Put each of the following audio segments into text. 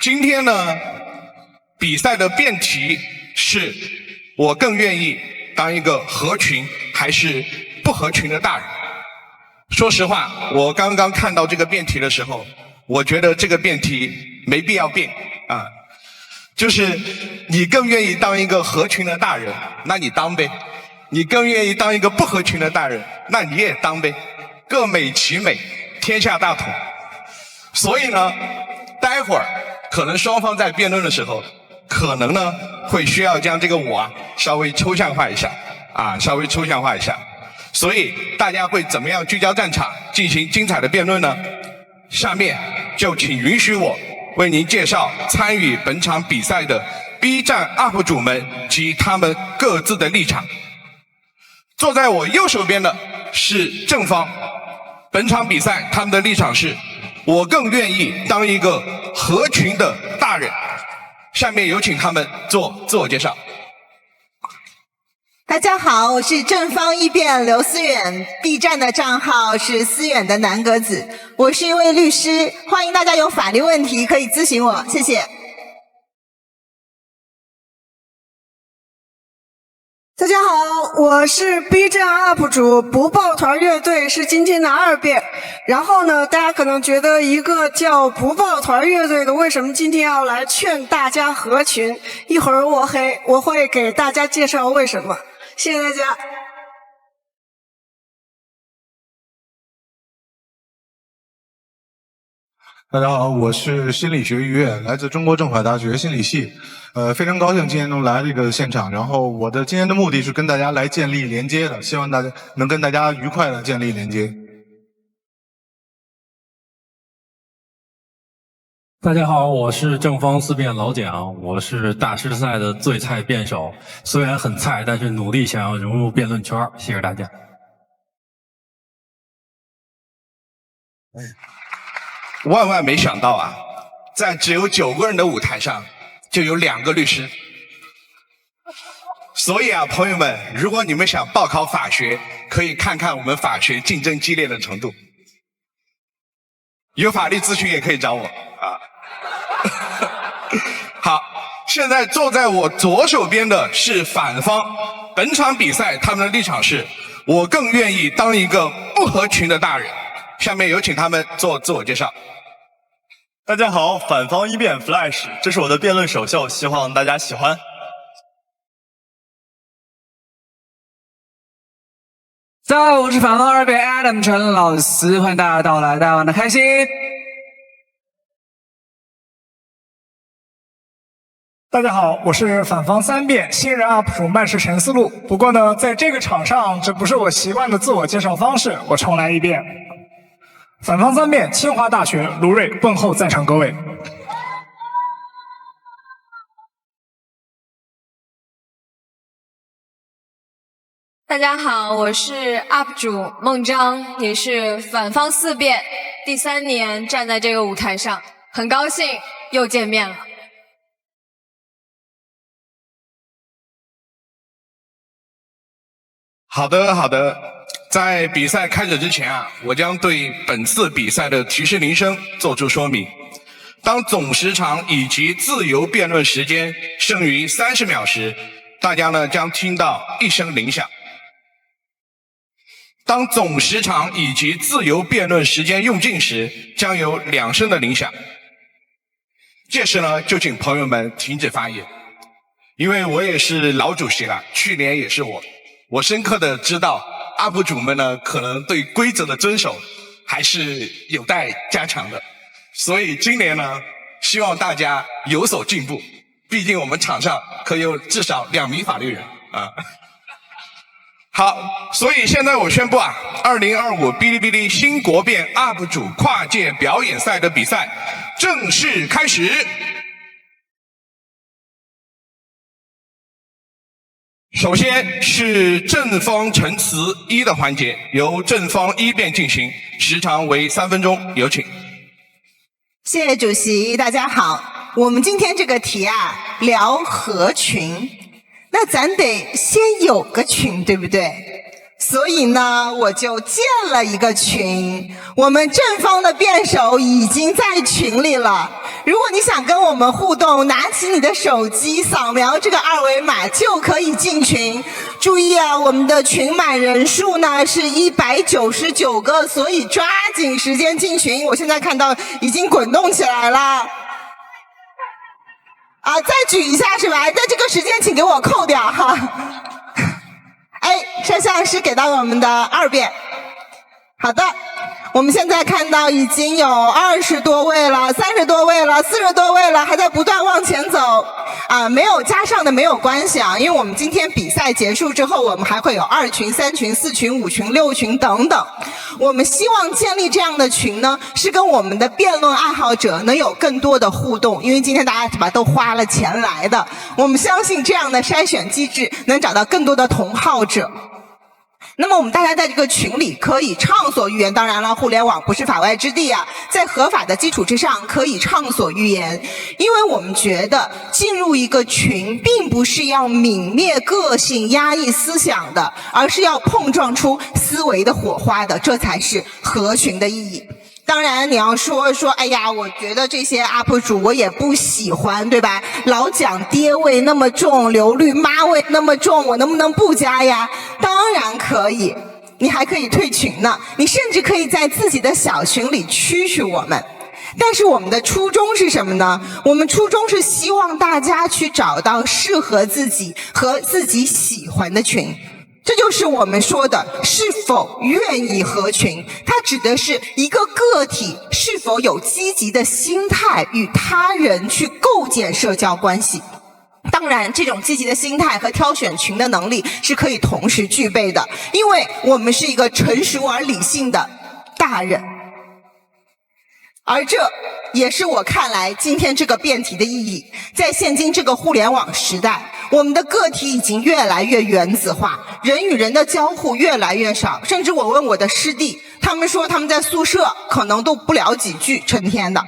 今天呢，比赛的辩题是我更愿意当一个合群还是不合群的大人。说实话，我刚刚看到这个辩题的时候，我觉得这个辩题没必要变啊。就是你更愿意当一个合群的大人，那你当呗；你更愿意当一个不合群的大人，那你也当呗。各美其美，天下大同。所以呢，待会儿可能双方在辩论的时候，可能呢会需要将这个我稍微抽象化一下啊，稍微抽象化一下。所以大家会怎么样聚焦战场，进行精彩的辩论呢？下面就请允许我为您介绍参与本场比赛的 B 站 UP 主们及他们各自的立场。坐在我右手边的是正方，本场比赛他们的立场是：我更愿意当一个合群的大人。下面有请他们做自我介绍。大家好，我是正方一辩刘思远 ，B 站的账号是思远的南格子，我是一位律师，欢迎大家有法律问题可以咨询我，谢谢。大家好，我是 B 站 UP 主不抱团乐队，是今天的2辩。然后呢，大家可能觉得一个叫不抱团乐队的，为什么今天要来劝大家合群？一会儿我会给大家介绍为什么。谢谢大家。大家好，我是心理学于院，来自中国政法大学心理系。非常高兴今天能来这个现场。然后我的今天的目的是跟大家来建立连接的，希望大家能跟大家愉快的建立连接。大家好，我是正方4辩老蒋，我是大师赛的最菜辩手，虽然很菜，但是努力想要融入辩论圈。谢谢大家。万万没想到啊，在只有9个人的舞台上，就有2个律师。所以啊，朋友们，如果你们想报考法学，可以看看我们法学竞争激烈的程度。有法律咨询也可以找我啊。好，现在坐在我左手边的是反方，本场比赛他们的立场是：我更愿意当一个不合群的大人。下面有请他们做自我介绍。大家好，反方一辩 Flash， 这是我的辩论首秀，希望大家喜欢。大家好，我是反方2辩 Adam 陈老师，欢迎大家到来，大家玩得开心。大家好，我是反方3辩新人 UP 主曼氏陈思路。不过呢，在这个场上，这不是我习惯的自我介绍方式，我重来一遍。反方3辩清华大学卢瑞问候在场各位。大家好，我是 UP 主孟章，也是反方4辩第3年站在这个舞台上，很高兴又见面了。好的，好的。在比赛开始之前啊，我将对本次比赛的提示铃声做出说明。当总时长以及自由辩论时间剩余30秒时，大家呢将听到1声铃响。当总时长以及自由辩论时间用尽时，将有2声的铃响。届时呢，就请朋友们停止发言，因为我也是老主席了，去年也是我深刻的知道UP 主们呢可能对规则的遵守还是有待加强的，所以今年呢，希望大家有所进步，毕竟我们场上可有至少2名法律人啊。好，所以现在我宣布啊，2025哔哩哔哩新国辩 UP 主跨界表演赛的比赛正式开始。首先是正方陈词1的环节，由正方1辩进行，时长为3分钟，有请。谢谢主席，大家好。我们今天这个题啊，聊合群，那咱得先有个群，对不对？所以呢，我就建了一个群，我们正方的辩手已经在群里了。如果你想跟我们互动，拿起你的手机扫描这个二维码就可以进群。注意啊，我们的群满人数呢是199个，所以抓紧时间进群。我现在看到已经滚动起来了。再举一下是吧？在这个时间请给我扣掉哈。摄像师给到我们的2遍。好的。我们现在看到已经有20多位了，30多位了，40多位了，还在不断往前走。没有加上的没有关系啊，因为我们今天比赛结束之后，我们还会有2群、3群、4群、5群、6群等等。我们希望建立这样的群呢，是跟我们的辩论爱好者能有更多的互动，因为今天大家都花了钱来的，我们相信这样的筛选机制能找到更多的同好者。那么我们大家在这个群里可以畅所欲言，当然了，互联网不是法外之地啊，在合法的基础之上可以畅所欲言，因为我们觉得进入一个群并不是要泯灭个性、压抑思想的，而是要碰撞出思维的火花的，这才是合群的意义。当然你要说哎呀，我觉得这些 UP 主我也不喜欢，对吧？老讲爹味那么重，刘律妈味那么重，我能不能不加呀？当然可以，你还可以退群呢，你甚至可以在自己的小群里蛐我们。但是我们的初衷是什么呢？我们初衷是希望大家去找到适合自己和自己喜欢的群。这就是我们说的是否愿意合群，它指的是一个个体是否有积极的心态与他人去构建社交关系。当然，这种积极的心态和挑选群的能力是可以同时具备的，因为我们是一个成熟而理性的大人。而这也是我看来今天这个辩题的意义。在现今这个互联网时代，我们的个体已经越来越原子化，人与人的交互越来越少，甚至我问我的师弟，他们说他们在宿舍可能都不聊几句成天的。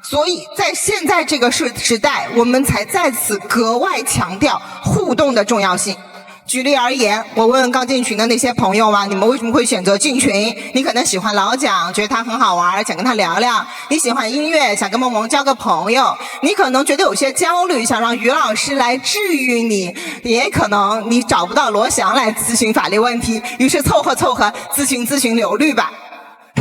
所以在现在这个时代，我们才在此格外强调互动的重要性。举例而言，我问刚进群的那些朋友啊，你们为什么会选择进群？你可能喜欢老蒋，觉得他很好玩，想跟他聊聊；你喜欢音乐，想跟萌萌交个朋友；你可能觉得有些焦虑，想让于老师来治愈你；也可能你找不到罗翔来咨询法律问题，于是凑合咨询刘律吧。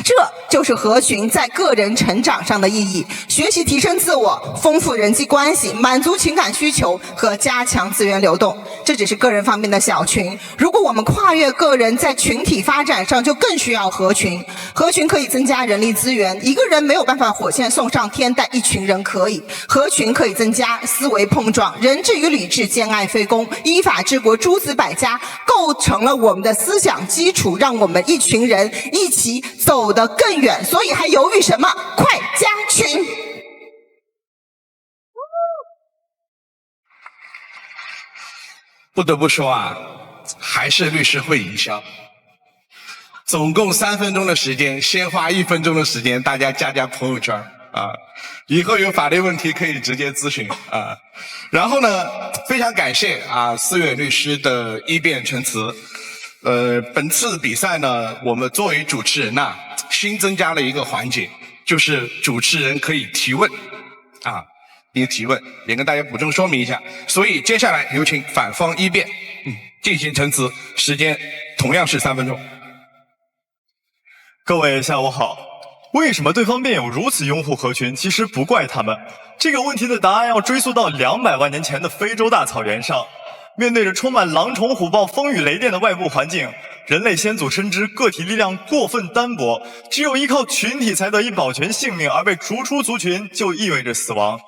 这就是合群在个人成长上的意义，学习提升自我，丰富人际关系，满足情感需求和加强资源流动。这只是个人方面的小群，如果我们跨越个人，在群体发展上就更需要合群。合群可以增加人力资源，一个人没有办法火箭送上天，但一群人可以。合群可以增加思维碰撞，人治与理治兼爱非攻，依法治国诸子百家，构成了我们的思想基础，让我们一群人一起走得更远。所以还犹豫什么？快加群！不得不说啊，还是律师会营销。总共3分钟的时间，先花1分钟的时间，大家加朋友圈啊。以后有法律问题可以直接咨询啊。然后呢，非常感谢啊思远律师的一辩陈词。本次比赛呢，我们作为主持人呐，新增加了一个环节，就是主持人可以提问啊。你提问也跟大家补充说明一下，所以接下来有请反方一辩进行陈词，时间同样是3分钟。各位下午好，为什么对方辩友如此拥护合群？其实不怪他们，这个问题的答案要追溯到200万年前的非洲大草原上。面对着充满狼虫虎豹、风雨雷电的外部环境，人类先祖深知个体力量过分单薄，只有依靠群体才得以保全性命，而被逐出族群就意味着死亡。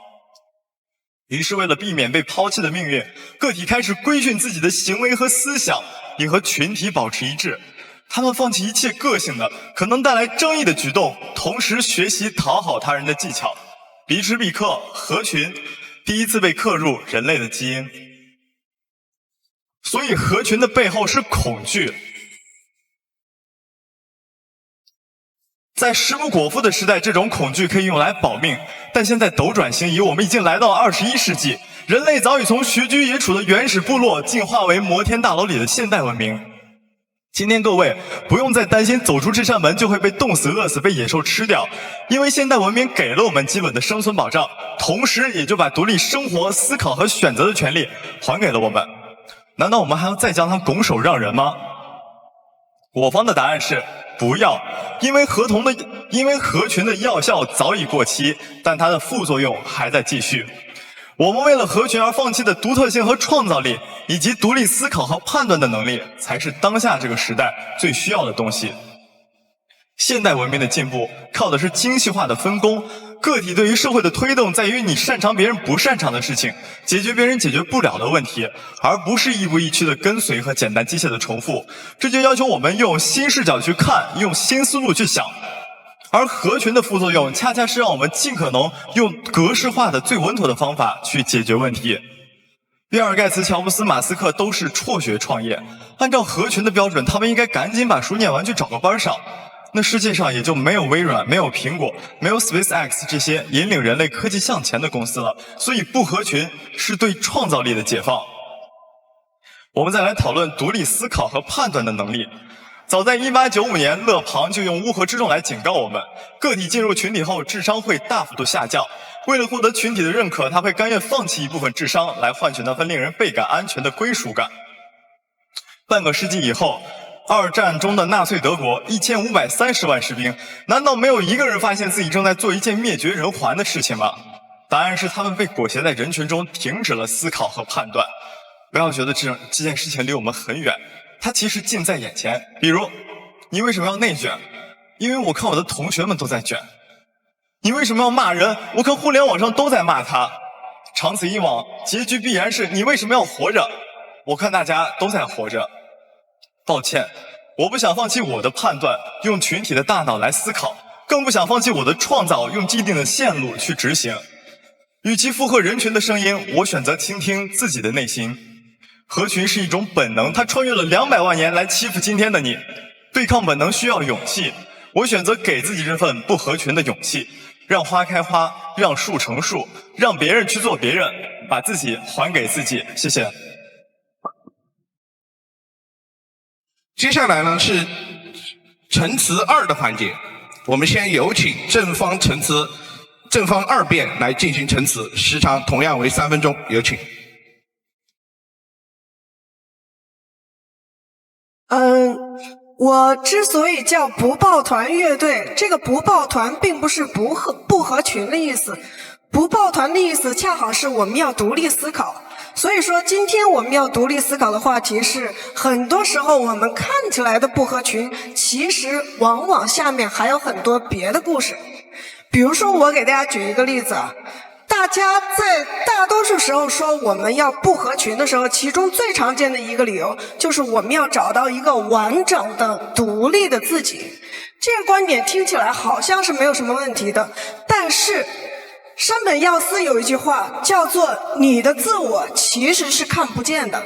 于是为了避免被抛弃的命运，个体开始规训自己的行为和思想，以和群体保持一致。他们放弃一切个性的、可能带来争议的举动，同时学习讨好他人的技巧。彼时彼刻，合群第一次被刻入人类的基因。所以合群的背后是恐惧。在食不果腹的时代，这种恐惧可以用来保命，但现在斗转星移，我们已经来到21世纪，人类早已从穴居野处的原始部落进化为摩天大楼里的现代文明。今天各位不用再担心走出这扇门就会被冻死、饿死、被野兽吃掉，因为现代文明给了我们基本的生存保障，同时也就把独立生活、思考和选择的权利还给了我们。难道我们还要再将它拱手让人吗？我方的答案是不要，因为合群的药效早已过期，但它的副作用还在继续。我们为了合群而放弃的独特性和创造力，以及独立思考和判断的能力，才是当下这个时代最需要的东西。现代文明的进步靠的是精细化的分工，个体对于社会的推动在于你擅长别人不擅长的事情，解决别人解决不了的问题，而不是亦步亦趋的跟随和简单机械的重复。这就要求我们用新视角去看，用新思路去想。而合群的副作用，恰恰是让我们尽可能用格式化的最稳妥的方法去解决问题。比尔盖茨、乔布斯、马斯克都是辍学创业，按照合群的标准，他们应该赶紧把书念完去找个班上。那世界上也就没有微软、没有苹果、没有 SpaceX 这些引领人类科技向前的公司了。所以不合群是对创造力的解放。我们再来讨论独立思考和判断的能力。早在1895年，勒庞就用乌合之众来警告我们，个体进入群体后智商会大幅度下降。为了获得群体的认可，他会甘愿放弃一部分智商来换取那份令人倍感安全的归属感。半个世纪以后，二战中的纳粹德国1530万士兵，难道没有一个人发现自己正在做一件灭绝人寰的事情吗？答案是他们被裹挟在人群中，停止了思考和判断。不要觉得这件事情离我们很远，它其实近在眼前。比如，你为什么要内卷？因为我看我的同学们都在卷。你为什么要骂人？我看互联网上都在骂他。长此以往，结局必然是你为什么要活着？我看大家都在活着。抱歉，我不想放弃我的判断，用群体的大脑来思考，更不想放弃我的创造，用既定的线路去执行。与其附和人群的声音，我选择倾听自己的内心。合群是一种本能，它穿越了200万年来欺负今天的你。对抗本能需要勇气，我选择给自己这份不合群的勇气，让花开花，让树成树，让别人去做别人，把自己还给自己。谢谢。接下来呢是陈词2的环节，我们先有请正方2辩来进行陈词，时长同样为3分钟，有请。我之所以叫不抱团乐队，这个不抱团并不是不合群的意思，不抱团的意思恰好是我们要独立思考。所以说今天我们要独立思考的话题是，很多时候我们看起来的不合群，其实往往下面还有很多别的故事。比如说我给大家举一个例子啊，大家在大多数时候说我们要不合群的时候，其中最常见的一个理由就是我们要找到一个完整的独立的自己。这个观点听起来好像是没有什么问题的，但是山本耀司有一句话叫做你的自我其实是看不见的，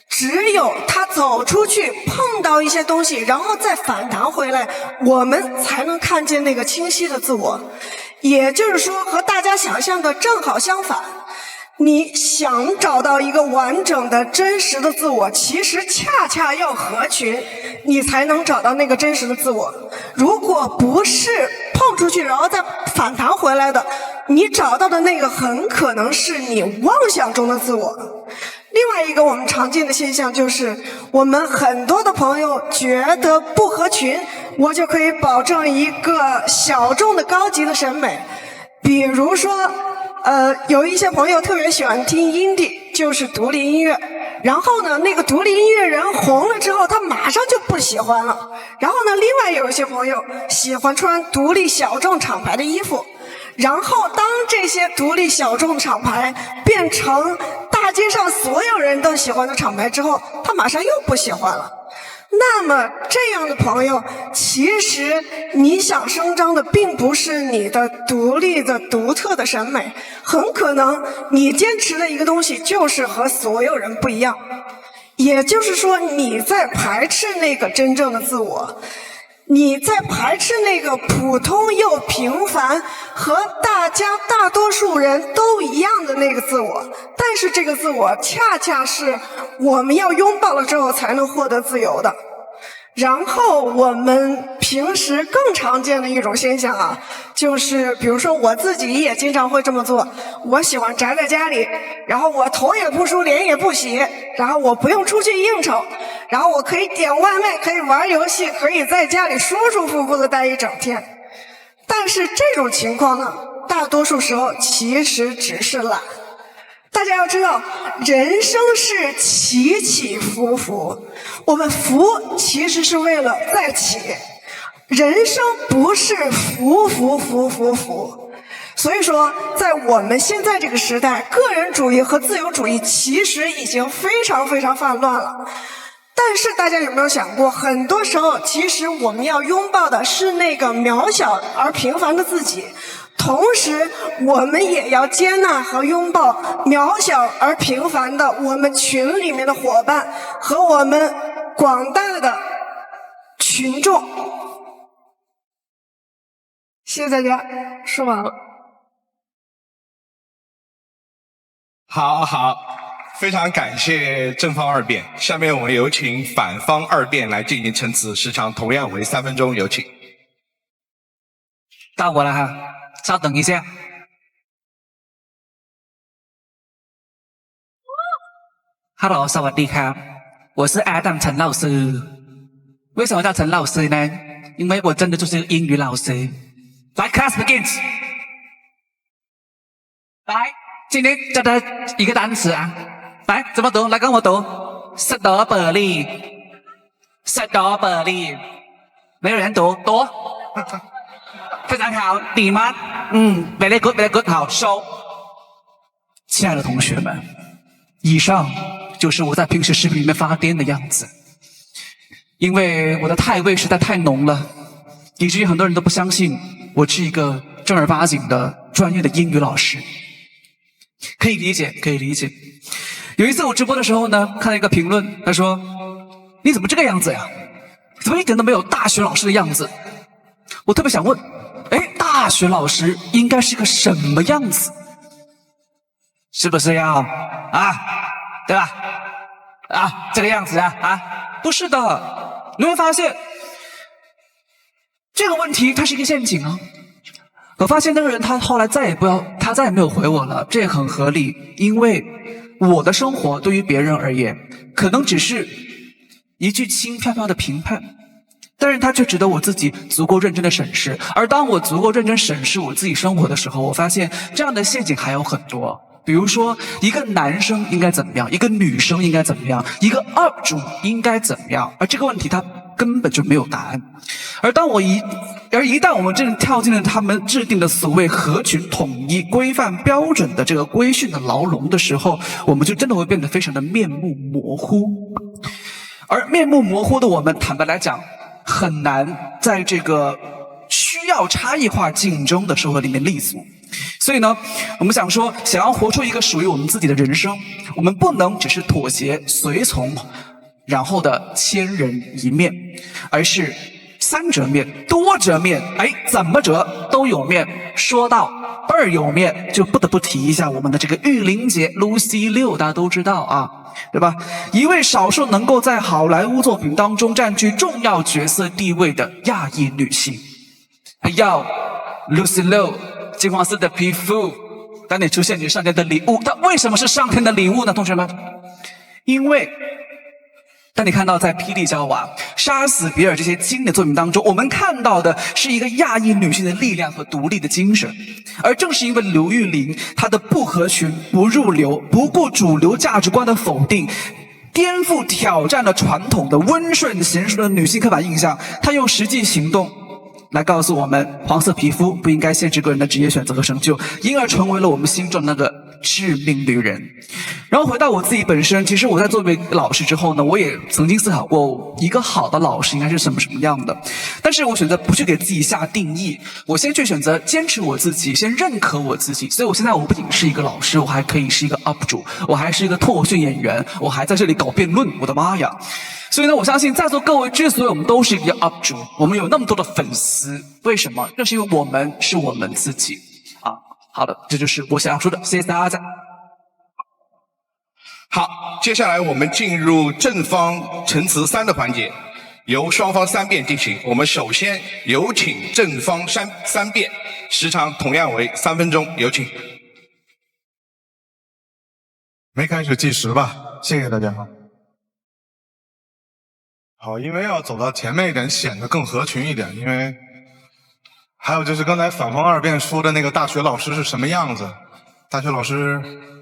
只有他走出去碰到一些东西，然后再反弹回来，我们才能看见那个清晰的自我。也就是说，和大家想象的正好相反，你想找到一个完整的真实的自我，其实恰恰要合群，你才能找到那个真实的自我。如果不是碰出去然后再反弹回来的，你找到的那个很可能是你妄想中的自我。另外一个我们常见的现象就是，我们很多的朋友觉得不合群，我就可以保证一个小众的高级的审美。比如说有一些朋友特别喜欢听 indie， 就是独立音乐，然后呢那个独立音乐人红了之后，他马上就不喜欢了。然后呢另外有一些朋友喜欢穿独立小众厂牌的衣服，然后当这些独立小众厂牌变成大街上所有人都喜欢的厂牌之后，他马上又不喜欢了。那么这样的朋友，其实你想声张的并不是你的独立的独特的审美，很可能你坚持的一个东西就是和所有人不一样。也就是说，你在排斥那个真正的自我，你在排斥那个普通又平凡和大家大多数人都一样的那个自我，但是这个自我恰恰是我们要拥抱了之后才能获得自由的。然后我们平时更常见的一种现象啊，就是比如说我自己也经常会这么做，我喜欢宅在家里，然后我头也不梳，脸也不洗，然后我不用出去应酬，然后我可以点外卖，可以玩游戏，可以在家里舒舒服服的待一整天。但是这种情况呢，大多数时候其实只是懒。大家要知道，人生是起起伏伏，我们伏其实是为了再起，人生不是伏。所以说，在我们现在这个时代，个人主义和自由主义其实已经非常泛乱了。但是大家有没有想过，很多时候其实我们要拥抱的是那个渺小而平凡的自己，同时我们也要接纳和拥抱渺小而平凡的我们群里面的伙伴和我们广大的群众。谢谢大家，说完了。好，非常感谢正方二辩。下面我们有请反方二辩来进行陈词，时长同样为3分钟，有请。到我了哈，稍等一下。Hello， สวัสดีครับ，我是 Adam 陈老师。为什么叫陈老师呢？因为我真的就是英语老师。来 ，class begins。来，今天教的一个单词啊，来怎么读？来跟我读 ，strawberry，strawberry， 没有人读，读。非常好，你们，very good，very good， 好，收。亲爱的同学们，以上就是我在平时视频里面发癫的样子，因为我的态味实在太浓了，以至于很多人都不相信我是一个正儿八经的专业的英语老师。可以理解，可以理解。有一次我直播的时候呢，看到一个评论，他说：“你怎么这个样子呀？怎么一点都没有大学老师的样子？”我特别想问，大学老师应该是个什么样子？是不是要对吧？这个样子不是的。你会发现这个问题它是一个陷阱啊。我发现那个人他后来再也没有回我了，这也很合理，因为我的生活对于别人而言，可能只是一句轻飘飘的评判。但是它却值得我自己足够认真的审视，而当我足够认真审视我自己生活的时候，我发现这样的陷阱还有很多。比如说，一个男生应该怎么样，一个女生应该怎么样，一个 UP 主应该怎么样，而这个问题它根本就没有答案。而一旦我们真的跳进了他们制定的所谓合群、统一、规范、标准的这个规训的牢笼的时候，我们就真的会变得非常的面目模糊。而面目模糊的我们，坦白来讲，很难在这个需要差异化竞争的社会里面立足。所以呢，我们想要活出一个属于我们自己的人生，我们不能只是妥协随从，然后的千人一面，而是3折面、多折面，怎么折都有面。说到倍儿有面，就不得不提一下我们的这个玉玲姐 Lucy Liu， 大家都知道啊，对吧？一位少数能够在好莱坞作品当中占据重要角色地位的亚裔女性。Lucy Liu， 金黄色的皮肤，当你出现你上天的礼物，它为什么是上天的礼物呢？同学们，因为当你看到在《霹雳娇娃》、《杀死比尔》这些经典作品当中，我们看到的是一个亚裔女性的力量和独立的精神。而正是因为刘玉玲她的不合群、不入流、不顾主流价值观的否定，颠覆挑战了传统的温顺娴熟的女性刻板印象，她用实际行动来告诉我们，黄色皮肤不应该限制个人的职业选择和成就，因而成为了我们心中的那个致命女人。然后回到我自己本身，其实我在作为老师之后呢，我也曾经思考过一个好的老师应该是什么样的，但是我选择不去给自己下定义，我先去选择坚持我自己，先认可我自己。所以我现在我不仅是一个老师，我还可以是一个 UP 主，我还是一个脱口秀演员，我还在这里搞辩论，我的妈呀！所以呢，我相信在座各位之所以我们都是一个 UP 主，我们有那么多的粉丝，为什么？正是因为我们是我们自己啊。好的，这就是我想要说的，谢谢大家。好，接下来我们进入正方陈词3的环节，由双方三辩进行。我们首先有请正方三辩，时长同样为3分钟，有请。没开始计时吧，谢谢大家。好，因为要走到前面一点，显得更合群一点。因为还有就是刚才反方二辩说的那个大学老师是什么样子？大学老师，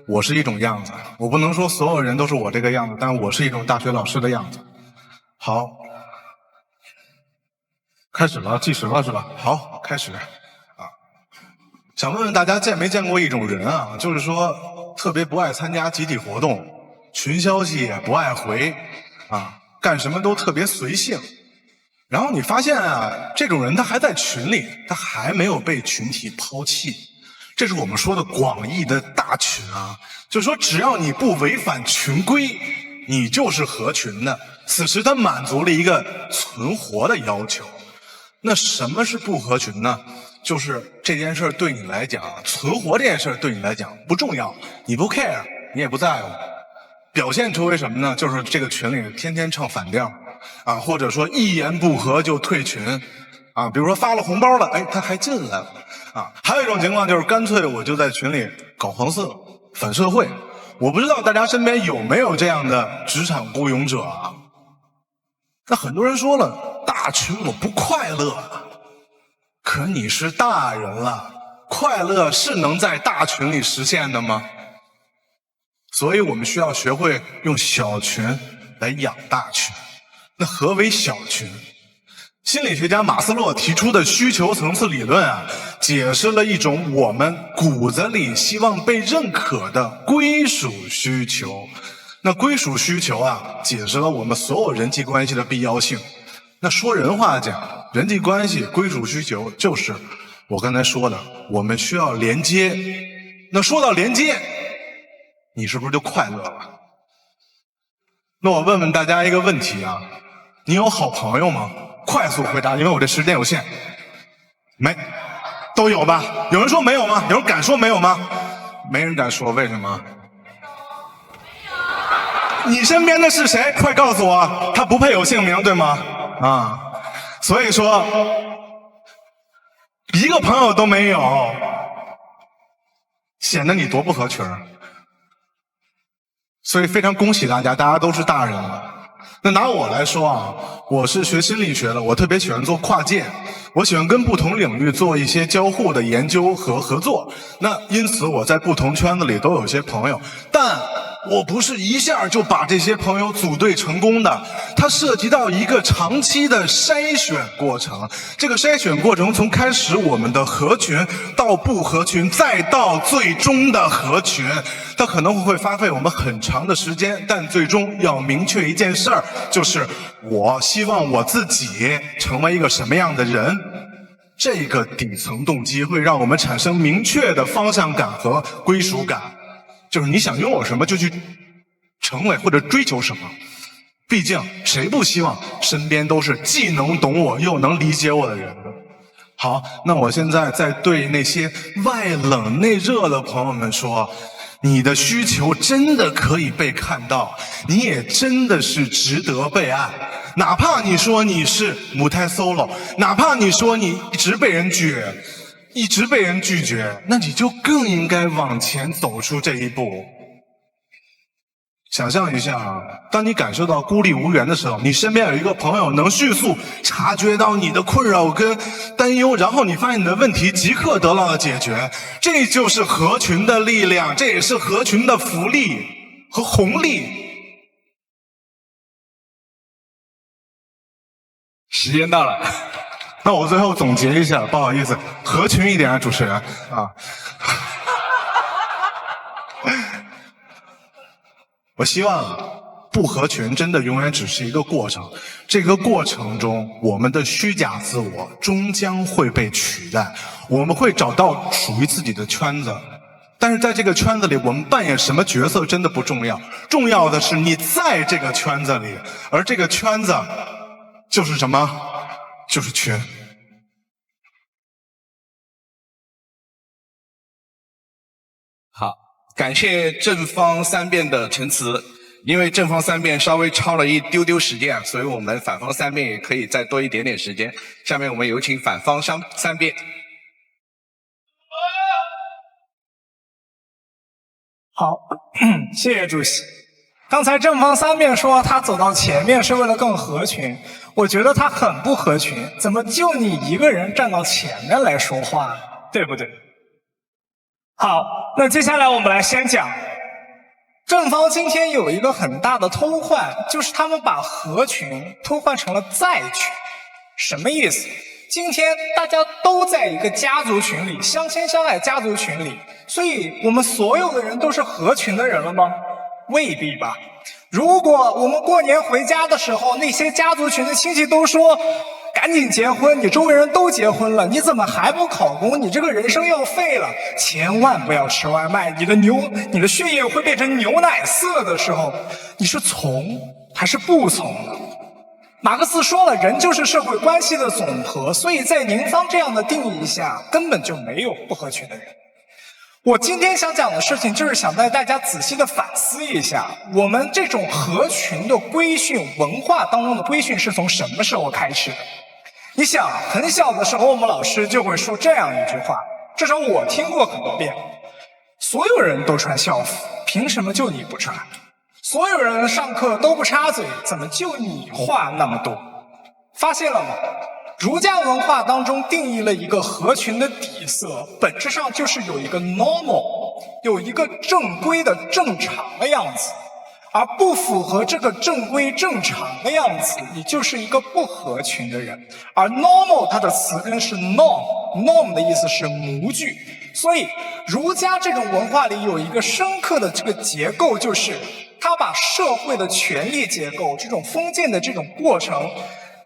我是一种样子，我不能说所有人都是我这个样子，但我是一种大学老师的样子。好，开始了，计时了是吧？好，开始。想问问大家见没见过一种人啊？就是说特别不爱参加集体活动，群消息也不爱回啊。干什么都特别随性，然后你发现啊，这种人他还在群里，他还没有被群体抛弃。这是我们说的广义的大群啊，就是说只要你不违反群规，你就是合群的。此时他满足了一个存活的要求。那什么是不合群呢？就是这件事对你来讲，存活这件事对你来讲不重要，你不 care， 你也不在乎。表现出为什么呢？就是这个群里天天唱反调啊，或者说一言不合就退群啊。比如说发了红包了，哎，他还进来了啊。还有一种情况就是干脆我就在群里搞黄色、反社会。我不知道大家身边有没有这样的职场孤勇者啊？那很多人说了，大群我不快乐，可你是大人了，快乐是能在大群里实现的吗？所以我们需要学会用小群来养大群。那何为小群？心理学家马斯洛提出的需求层次理论啊，解释了一种我们骨子里希望被认可的归属需求。那归属需求啊，解释了我们所有人际关系的必要性。那说人话讲，人际关系归属需求就是我刚才说的，我们需要连接。那说到连接，你是不是就快乐了？那我问问大家一个问题啊，你有好朋友吗？快速回答，因为我这时间有限。没，都有吧？有人说没有吗？有人敢说没有吗？没人敢说，为什么？你身边的是谁？快告诉我，他不配有姓名，对吗？啊，所以说一个朋友都没有，显得你多不合群。所以非常恭喜大家，大家都是大人了。那拿我来说啊，我是学心理学的，我特别喜欢做跨界，我喜欢跟不同领域做一些交互的研究和合作。那因此我在不同圈子里都有一些朋友，但我不是一下就把这些朋友组队成功的，它涉及到一个长期的筛选过程。这个筛选过程从开始我们的合群到不合群，再到最终的合群，它可能会花费我们很长的时间，但最终要明确一件事儿，就是我希望我自己成为一个什么样的人。这个底层动机会让我们产生明确的方向感和归属感。就是你想拥有什么就去成为或者追求什么，毕竟谁不希望身边都是既能懂我又能理解我的人呢？好，那我现在在对那些外冷内热的朋友们说，你的需求真的可以被看到，你也真的是值得被爱。哪怕你说你是母胎 solo， 哪怕你说你一直被人拒绝，那你就更应该往前走出这一步。想象一下，当你感受到孤立无援的时候，你身边有一个朋友能迅速察觉到你的困扰跟担忧，然后你发现你的问题即刻得到了解决，这就是合群的力量，这也是合群的福利和红利。时间到了。那我最后总结一下，不好意思，合群一点啊，主持人啊。我希望不合群真的永远只是一个过程，这个过程中我们的虚假自我终将会被取代，我们会找到属于自己的圈子。但是在这个圈子里，我们扮演什么角色真的不重要，重要的是你在这个圈子里，而这个圈子就是什么？就是群。好，感谢正方三辩的陈词。因为正方三辩稍微超了一丢丢时间啊，所以我们反方三辩也可以再多一点点时间。下面我们有请反方三辩。好，谢谢主席。刚才正方三辩说他走到前面是为了更合群，我觉得他很不合群，怎么就你一个人站到前面来说话呢？对不对？好，那接下来我们来先讲，正方今天有一个很大的偷换，就是他们把合群偷换成了在群。什么意思？今天大家都在一个家族群里，相亲相爱家族群里，所以我们所有的人都是合群的人了吗？未必吧。如果我们过年回家的时候，那些家族群的亲戚都说赶紧结婚，你周围人都结婚了，你怎么还不考公？你这个人生要废了，千万不要吃外卖，你的血液会变成牛奶色的时候，你是从还是不从呢？马克思说了，人就是社会关系的总和，所以在宁芳这样的定义下，根本就没有不合群的人。我今天想讲的事情，就是想带大家仔细的反思一下，我们这种合群的规训，文化当中的规训是从什么时候开始的？你想，很小的时候，我们老师就会说这样一句话，至少我听过很多遍：所有人都穿校服，凭什么就你不穿？所有人上课都不插嘴，怎么就你话那么多？发现了吗？儒家文化当中定义了一个合群的底色，本质上就是有一个 normal， 有一个正规的正常的样子，而不符合这个正规正常的样子，你就是一个不合群的人。而 normal 它的词根是 norm 的意思是模具，所以儒家这种文化里有一个深刻的这个结构，就是他把社会的权力结构这种封建的这种过程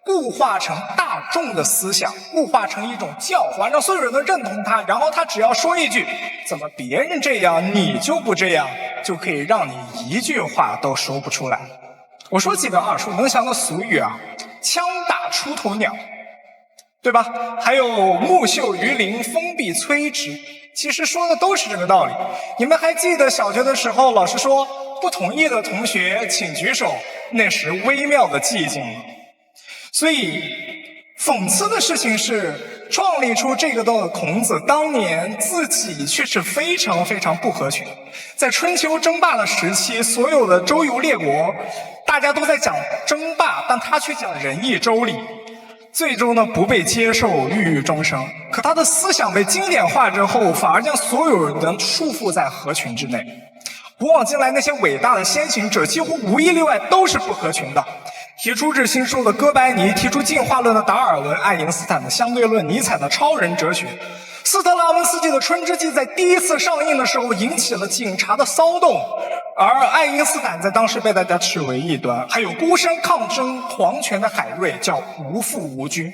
固化成大众的思想，固化成一种教化，让所有人都认同他，然后他只要说一句怎么别人这样你就不这样，就可以让你一句话都说不出来。我说几个耳熟能详的俗语啊，枪打出头鸟，对吧？还有木秀于林，风必摧之，其实说的都是这个道理。你们还记得小学的时候老师说不同意的同学请举手，那时微妙的寂静吗？所以讽刺的事情是，创立出这个的孔子当年自己却是非常非常不合群。在春秋争霸的时期，所有的周游列国大家都在讲争霸，但他却讲仁义周礼，最终呢不被接受，郁郁终生。可他的思想被经典化之后，反而将所有人束缚在合群之内。古往今来那些伟大的先行者，几乎无一例外都是不合群的。提出日心说的哥白尼，提出进化论的达尔文，爱因斯坦的相对论，尼采的超人哲学。斯特拉文斯基的《春之祭》在第一次上映的时候引起了警察的骚动，而爱因斯坦在当时被大家视为异端。还有孤身抗争皇权的海瑞，叫无父无君。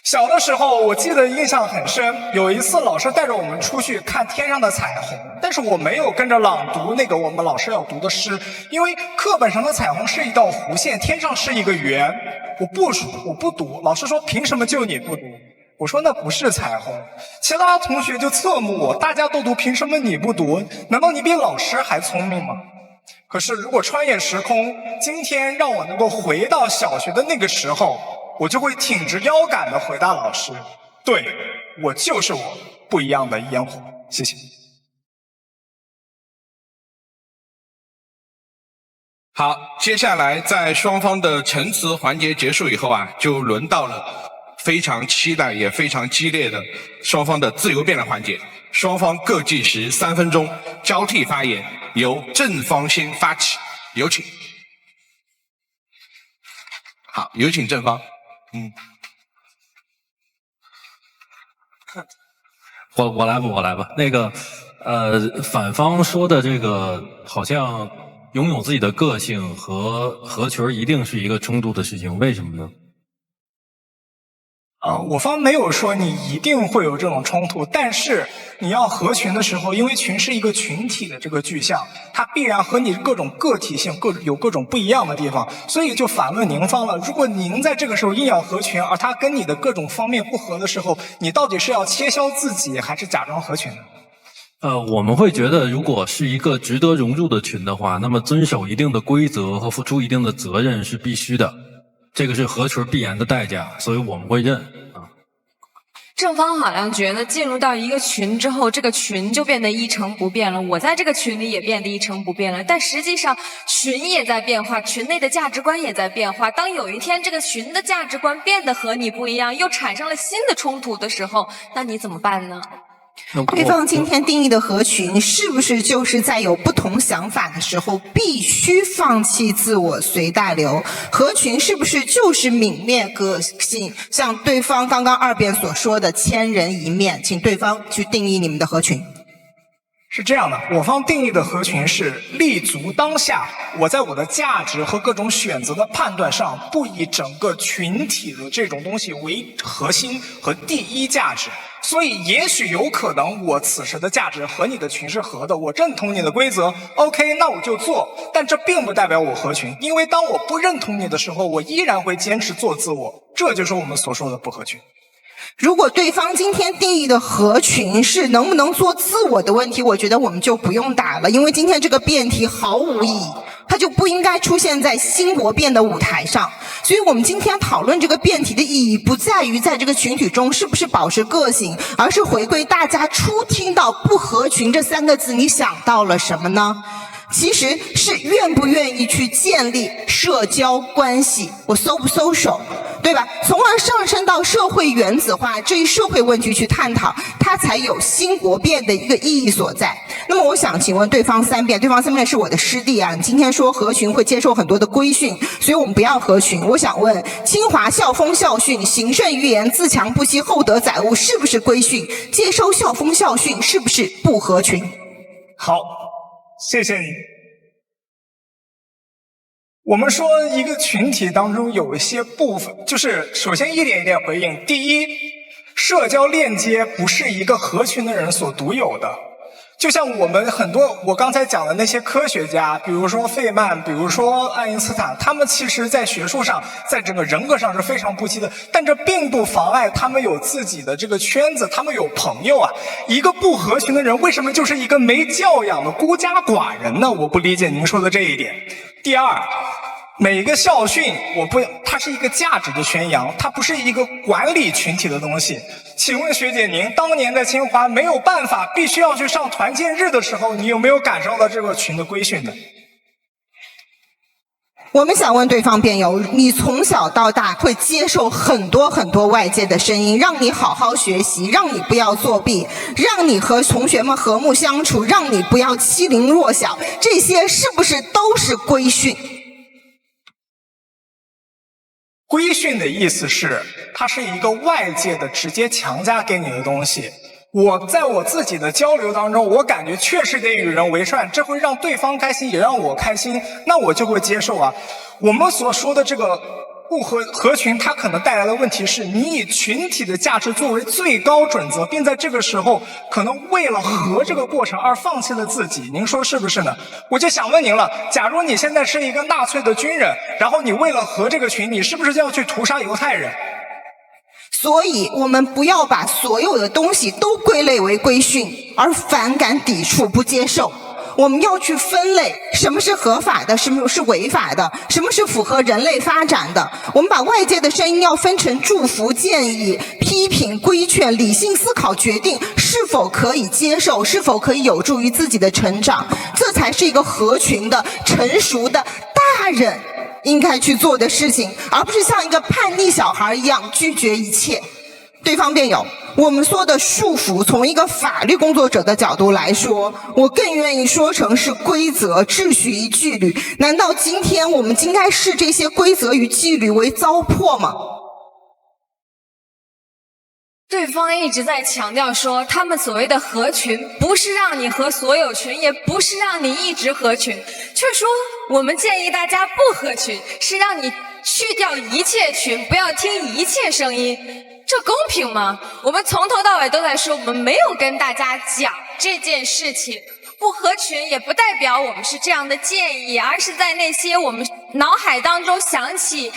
小的时候我记得印象很深，有一次老师带着我们出去看天上的彩虹，但是我没有跟着朗读那个我们老师要读的诗，因为课本上的彩虹是一道弧线，天上是一个圆，我不读。老师说凭什么就你不读？我说那不是彩虹。其他同学就侧目我，大家都读，凭什么你不读？难道你比老师还聪明吗？可是如果穿越时空，今天让我能够回到小学的那个时候，我就会挺直腰杆的回答老师，对，我就是我，不一样的烟火。谢谢。好，接下来在双方的陈词环节结束以后啊，就轮到了非常期待也非常激烈的双方的自由辩论环节。双方各计时3分钟，交替发言，由正方先发起，有请。好，有请正方。我来吧。那个反方说的这个好像拥有自己的个性和合群一定是一个冲突的事情，为什么呢？我方没有说你一定会有这种冲突，但是你要合群的时候，因为群是一个群体的这个具象，它必然和你各种个体性有各种不一样的地方，所以就反问您方了。如果您在这个时候硬要合群，而他跟你的各种方面不合的时候，你到底是要切削自己，还是假装合群呢？我们会觉得，如果是一个值得融入的群的话，那么遵守一定的规则和付出一定的责任是必须的，这个是合群必然的代价，所以我们会认啊。正方好像觉得进入到一个群之后，这个群就变得一成不变了，我在这个群里也变得一成不变了，但实际上群也在变化，群内的价值观也在变化。当有一天这个群的价值观变得和你不一样，又产生了新的冲突的时候，那你怎么办呢？对方今天定义的合群，是不是就是在有不同想法的时候必须放弃自我随大流？合群是不是就是泯灭个性？像对方刚刚二辩所说的千人一面，请对方去定义你们的合群。是这样的，我方定义的合群是立足当下，我在我的价值和各种选择的判断上，不以整个群体的这种东西为核心和第一价值。所以也许有可能我此时的价值和你的群是合的，我认同你的规则 OK， 那我就做，但这并不代表我合群，因为当我不认同你的时候，我依然会坚持做自我，这就是我们所说的不合群。如果对方今天定义的合群是能不能做自我的问题，我觉得我们就不用打了，因为今天这个辩题毫无意义，它就不应该出现在新国辩的舞台上。所以我们今天讨论这个辩题的意义，不在于在这个群体中是不是保持个性，而是回归大家初听到不合群这三个字，你想到了什么呢？其实是愿不愿意去建立社交关系，我搜不搜手，对吧？从而上升到社会原子化这一社会问题去探讨，它才有新国辩的一个意义所在。那么我想请问对方三辩，对方三辩是我的师弟啊，你今天说合群会接受很多的规训，所以我们不要合群。我想问，清华校风校训，行胜于言，自强不息，厚德载物，是不是规训？接收校风校训是不是不合群？好，谢谢你。我们说一个群体当中有一些部分，就是首先一点一点回应。第一，社交链接不是一个合群的人所独有的。就像我们很多我刚才讲的那些科学家，比如说费曼，比如说爱因斯坦，他们其实在学术上，在整个人格上是非常不羁的，但这并不妨碍他们有自己的这个圈子，他们有朋友啊。一个不合群的人，为什么就是一个没教养的孤家寡人呢？我不理解您说的这一点。第二，每个校训它是一个价值的宣扬，它不是一个管理群体的东西。请问学姐，您当年在清华没有办法必须要去上团建日的时候，你有没有感受到这个群的规训的？我们想问对方辩友，你从小到大会接受很多很多外界的声音，让你好好学习，让你不要作弊，让你和同学们和睦相处，让你不要欺凌弱小，这些是不是都是规训？规训的意思是，它是一个外界的直接强加给你的东西。我在我自己的交流当中，我感觉确实得与人为善，这会让对方开心，也让我开心，那我就会接受啊。我们所说的这个不合群，它可能带来的问题是，你以群体的价值作为最高准则，并在这个时候可能为了和这个过程而放弃了自己。您说是不是呢？我就想问您了，假如你现在是一个纳粹的军人，然后你为了和这个群，你是不是就要去屠杀犹太人？所以我们不要把所有的东西都归类为规训，而反感、抵触、不接受。我们要去分类，什么是合法的，什么是违法的，什么是符合人类发展的。我们把外界的声音要分成祝福、建议、批评、规劝、理性思考、决定是否可以接受，是否可以有助于自己的成长，这才是一个合群的、成熟的大人应该去做的事情，而不是像一个叛逆小孩一样拒绝一切。对方辩友，我们说的束缚，从一个法律工作者的角度来说，我更愿意说成是规则、秩序与纪律。难道今天我们应该视这些规则与纪律为糟粕吗？对方一直在强调说，他们所谓的合群，不是让你合所有群，也不是让你一直合群，却说我们建议大家不合群，是让你去掉一切群，不要听一切声音。这公平吗？我们从头到尾都在说，我们没有跟大家讲这件事情。不合群也不代表我们是这样的建议，而是在那些我们脑海当中想起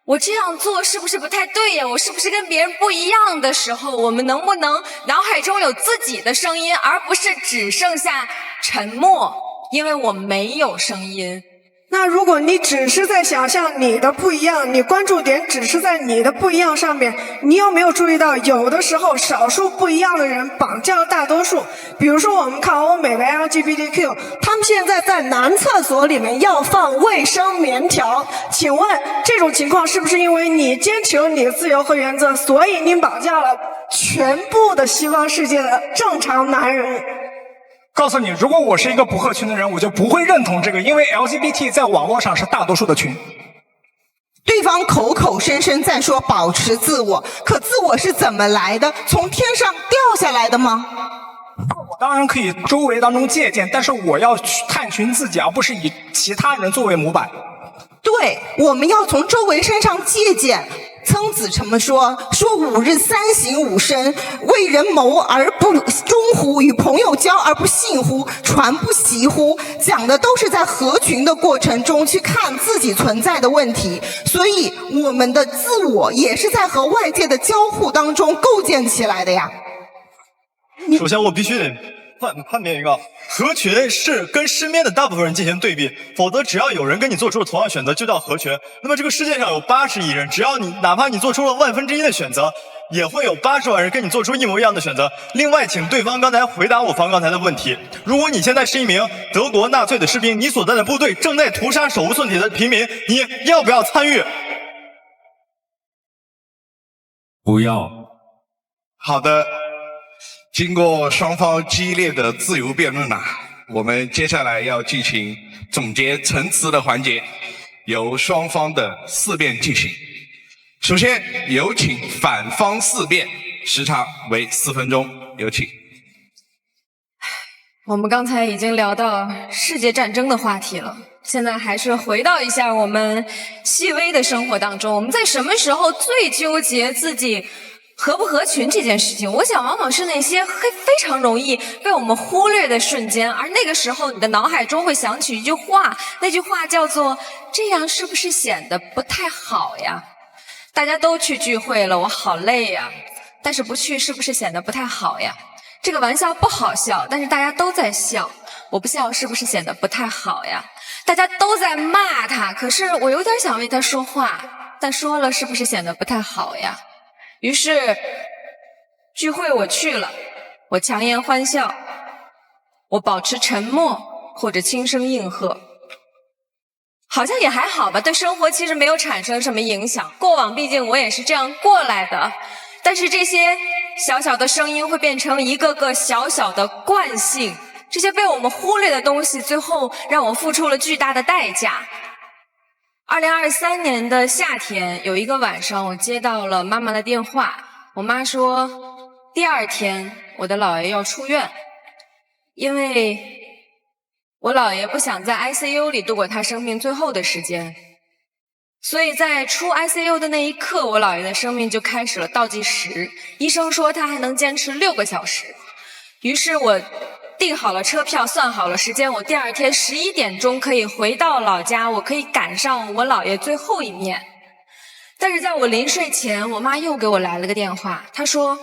我这样做是不是不太对呀？我是不是跟别人不一样的时候，我们能不能脑海中有自己的声音，而不是只剩下沉默？因为我没有声音。那如果你只是在想象你的不一样，你关注点只是在你的不一样上面，你有没有注意到，有的时候少数不一样的人绑架了大多数？比如说我们看欧美的 LGBTQ， 他们现在在男厕所里面要放卫生棉条，请问这种情况是不是因为你坚持了你的自由和原则，所以你绑架了全部的西方世界的正常男人？告诉你，如果我是一个不合群的人，我就不会认同这个，因为 LGBT 在网络上是大多数的群。对方口口声声在说保持自我，可自我是怎么来的？从天上掉下来的吗？我当然可以周围当中借鉴，但是我要探寻自己，而不是以其他人作为模板。对，我们要从周围身上借鉴。曾子怎么说？说5日3省吾身：为人谋而不忠乎？与朋友交而不信乎？传不习乎？讲的都是在合群的过程中去看自己存在的问题，所以我们的自我也是在和外界的交互当中构建起来的呀。首先，我必须得判别一个合群是跟身边的大部分人进行对比，否则只要有人跟你做出了同样选择，就叫合群。那么这个世界上有80亿人，只要你哪怕你做出了1/1000的选择，也会有80万人跟你做出一模一样的选择。另外，请对方刚才回答我方刚才的问题：如果你现在是一名德国纳粹的士兵，你所在的部队正在屠杀手无寸铁的平民，你要不要参与？不要。好的。经过双方激烈的自由辩论我们接下来要进行总结陈词的环节，由双方的4辩进行。首先有请反方4辩，时长为4分钟，有请。我们刚才已经聊到世界战争的话题了，现在还是回到一下我们细微的生活当中，我们在什么时候最纠结自己合不合群这件事情？我想往往是那些非常容易被我们忽略的瞬间，而那个时候你的脑海中会响起一句话，那句话叫做这样是不是显得不太好呀？大家都去聚会了，我好累呀，但是不去是不是显得不太好呀？这个玩笑不好笑，但是大家都在笑，我不笑是不是显得不太好呀？大家都在骂他，可是我有点想为他说话，但说了是不是显得不太好呀？于是聚会我去了，我强颜欢笑，我保持沉默或者轻声应和，好像也还好吧，对生活其实没有产生什么影响。过往毕竟我也是这样过来的，但是这些小小的声音会变成一个个小小的惯性，这些被我们忽略的东西，最后让我付出了巨大的代价。2023年的夏天，有一个晚上，我接到了妈妈的电话。我妈说，第2天我的姥爷要出院，因为我姥爷不想在 ICU 里度过他生命最后的时间，所以在出 ICU 的那一刻，我姥爷的生命就开始了倒计时。医生说他还能坚持6个小时，于是我订好了车票，算好了时间，我第2天11点钟可以回到老家，我可以赶上我姥爷最后一面。但是在我临睡前，我妈又给我来了个电话，她说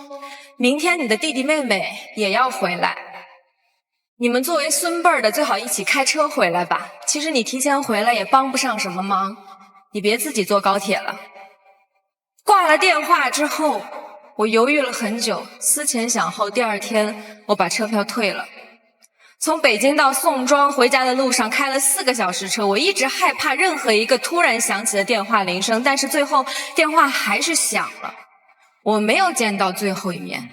明天你的弟弟妹妹也要回来，你们作为孙辈儿的最好一起开车回来吧，其实你提前回来也帮不上什么忙，你别自己坐高铁了。挂了电话之后，我犹豫了很久，思前想后，第2天我把车票退了。从北京到宋庄回家的路上开了4个小时车，我一直害怕任何一个突然响起的电话铃声，但是最后电话还是响了，我没有见到最后一面。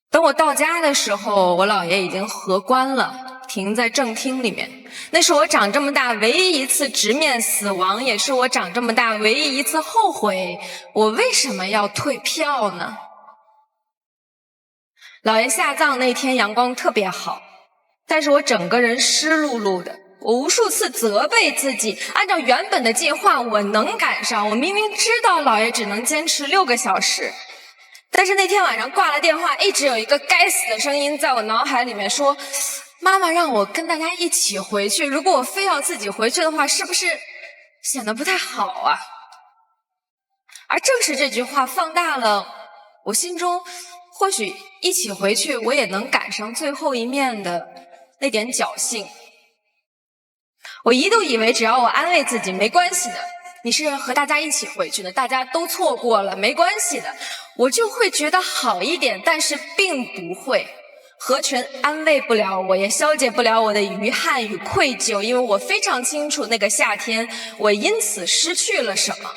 等我到家的时候，我姥爷已经合棺了，停在正厅里面。那是我长这么大唯一一次直面死亡，也是我长这么大唯一一次后悔我为什么要退票呢？姥爷下葬那天阳光特别好，但是我整个人湿漉漉的，我无数次责备自己，按照原本的计划我能赶上，我明明知道姥爷只能坚持6个小时，但是那天晚上挂了电话，一直有一个该死的声音在我脑海里面说，妈妈让我跟大家一起回去，如果我非要自己回去的话，是不是显得不太好啊？而正是这句话放大了我心中或许一起回去我也能赶上最后一面的那点侥幸。我一度以为只要我安慰自己没关系的，你是和大家一起回去的，大家都错过了没关系的，我就会觉得好一点，但是并不会。合群安慰不了我，也消解不了我的遗憾与愧疚，因为我非常清楚那个夏天我因此失去了什么。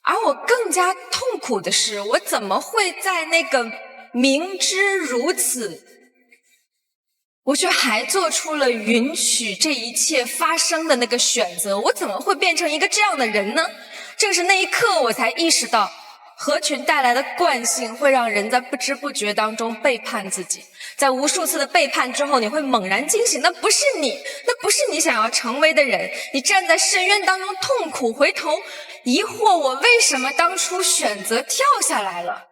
而我更加痛苦的是，我怎么会在那个明知如此，我却还做出了允许这一切发生的那个选择？我怎么会变成一个这样的人呢？正是那一刻我才意识到，合群带来的惯性会让人在不知不觉当中背叛自己，在无数次的背叛之后，你会猛然惊醒，那不是你，那不是你想要成为的人。你站在深渊当中痛苦，回头疑惑我为什么当初选择跳下来了。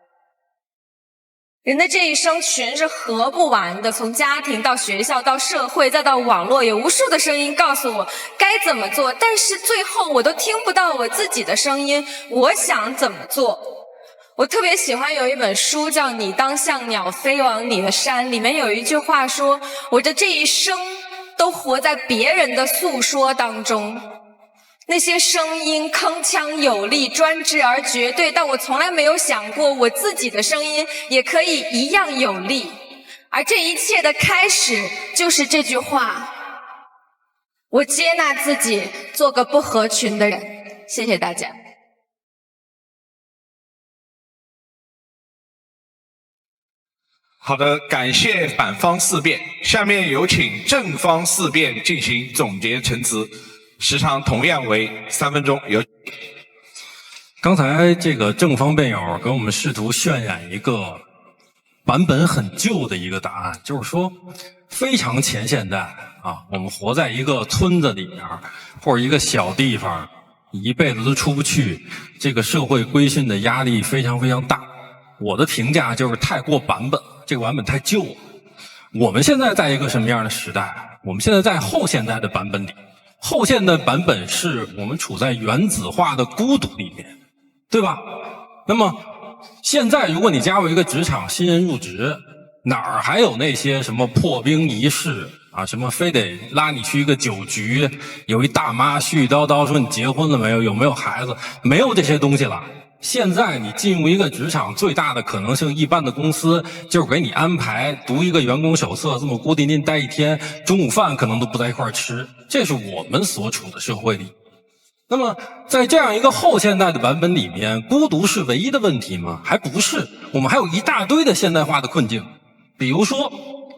人的这一生群是合不完的，从家庭到学校到社会再到网络，有无数的声音告诉我该怎么做，但是最后我都听不到我自己的声音，我想怎么做。我特别喜欢有一本书叫《你当像鸟飞往你的山》，里面有一句话说，我的这一生都活在别人的诉说当中，那些声音铿锵有力，专制而绝对，但我从来没有想过我自己的声音也可以一样有力。而这一切的开始就是这句话，我接纳自己做个不合群的人。谢谢大家。好的，感谢反方4辩，下面有请正方4辩进行总结陈词，时长同样为3分钟。刚才这个正方辩友给我们试图渲染一个版本很旧的一个答案，就是说非常前现代啊，我们活在一个村子里边或者一个小地方，一辈子都出不去，这个社会规训的压力非常非常大。我的评价就是太过版本，这个版本太旧了。我们现在在一个什么样的时代？我们现在在后现代的版本里。后现代版本是我们处在原子化的孤独里面，对吧？那么现在如果你加入一个职场，新人入职，哪儿还有那些什么破冰仪式啊，什么非得拉你去一个酒局，有一大妈絮絮叨叨说你结婚了没有，有没有孩子，没有这些东西了。现在你进入一个职场，最大的可能性，一般的公司就是给你安排读一个员工手册，这么孤零零待一天，中午饭可能都不在一块儿吃，这是我们所处的社会里。那么在这样一个后现代的版本里面，孤独是唯一的问题吗？还不是，我们还有一大堆的现代化的困境。比如说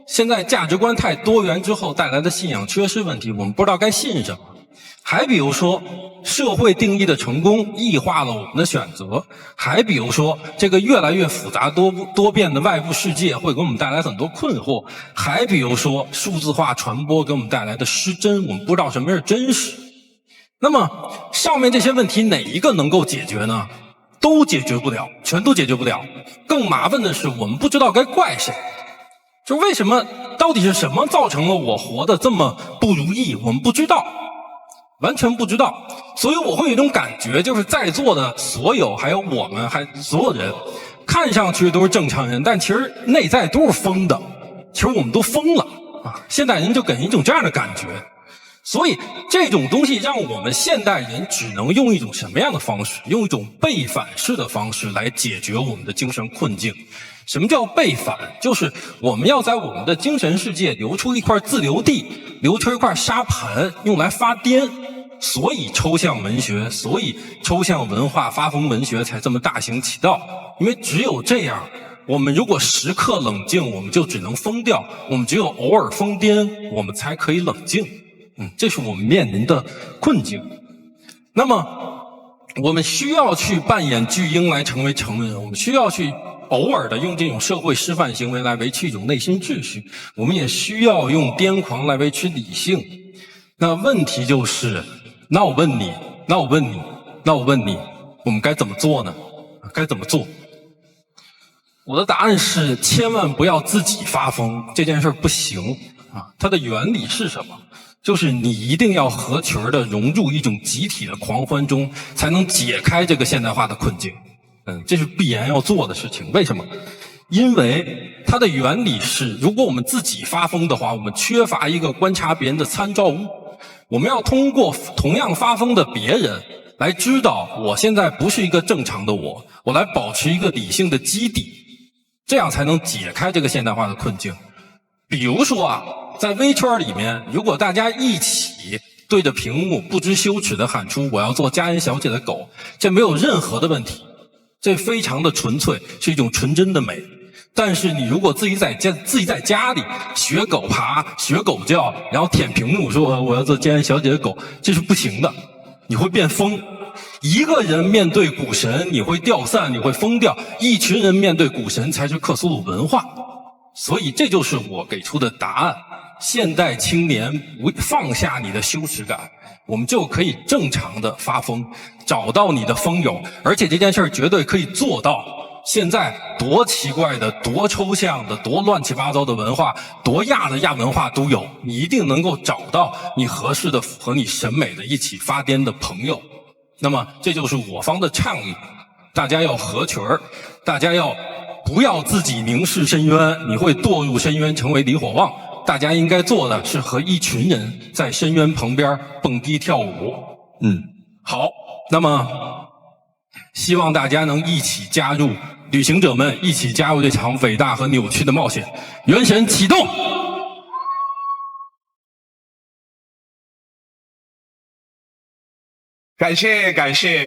现在价值观太多元之后带来的信仰缺失问题，我们不知道该信什么。还比如说社会定义的成功异化了我们的选择，还比如说这个越来越复杂多变的外部世界会给我们带来很多困惑，还比如说数字化传播给我们带来的失真，我们不知道什么是真实。那么上面这些问题哪一个能够解决呢？都解决不了，全都解决不了。更麻烦的是我们不知道该怪谁，就为什么，到底是什么造成了我活得这么不如意，我们不知道，完全不知道。所以我会有一种感觉，就是在座的所有还有我们还所有人看上去都是正常人，但其实内在都是疯的，其实我们都疯了啊！现代人就给人一种这样的感觉。所以这种东西让我们现代人只能用一种什么样的方式，用一种背反式的方式来解决我们的精神困境。什么叫背反？就是我们要在我们的精神世界留出一块自留地，留出一块沙盘，用来发癫。所以抽象文学，所以抽象文化发疯文学才这么大行其道。因为只有这样，我们如果时刻冷静，我们就只能疯掉；我们只有偶尔疯癫，我们才可以冷静。这是我们面临的困境。那么我们需要去扮演巨婴来成为成人，我们需要去偶尔的用这种社会示范行为来维持一种内心秩序，我们也需要用癫狂来维持理性。那问题就是，那我问你，我们该怎么做呢？该怎么做？我的答案是，千万不要自己发疯，这件事不行啊！它的原理是什么？就是你一定要合群的融入一种集体的狂欢中，才能解开这个现代化的困境。这是必然要做的事情。为什么？因为它的原理是，如果我们自己发疯的话，我们缺乏一个观察别人的参照物。我们要通过同样发疯的别人来知道我现在不是一个正常的我来保持一个理性的基底，这样才能解开这个现代化的困境。比如说啊，在微圈里面，如果大家一起对着屏幕不知羞耻地喊出我要做佳恩小姐的狗，这没有任何的问题，这非常的纯粹，是一种纯真的美。但是你如果自己在家里学狗爬、学狗叫，然后舔屏幕说我要做佳恩小姐的狗，这是不行的，你会变疯。一个人面对股神你会掉散，你会疯掉，一群人面对股神才是克苏鲁文化。所以这就是我给出的答案。现代青年放下你的羞耻感，我们就可以正常的发疯，找到你的疯友，而且这件事儿绝对可以做到。现在多奇怪的、多抽象的、多乱七八糟的文化，多亚的亚文化都有，你一定能够找到你合适的、符合你审美的一起发癫的朋友。那么这就是我方的倡议，大家要合群儿，大家要不要自己凝视深渊，你会堕入深渊成为李火旺。大家应该做的是和一群人在深渊旁边蹦迪跳舞。好，那么希望大家能一起加入，旅行者们一起加入这场伟大和扭曲的冒险。元神启动。感谢。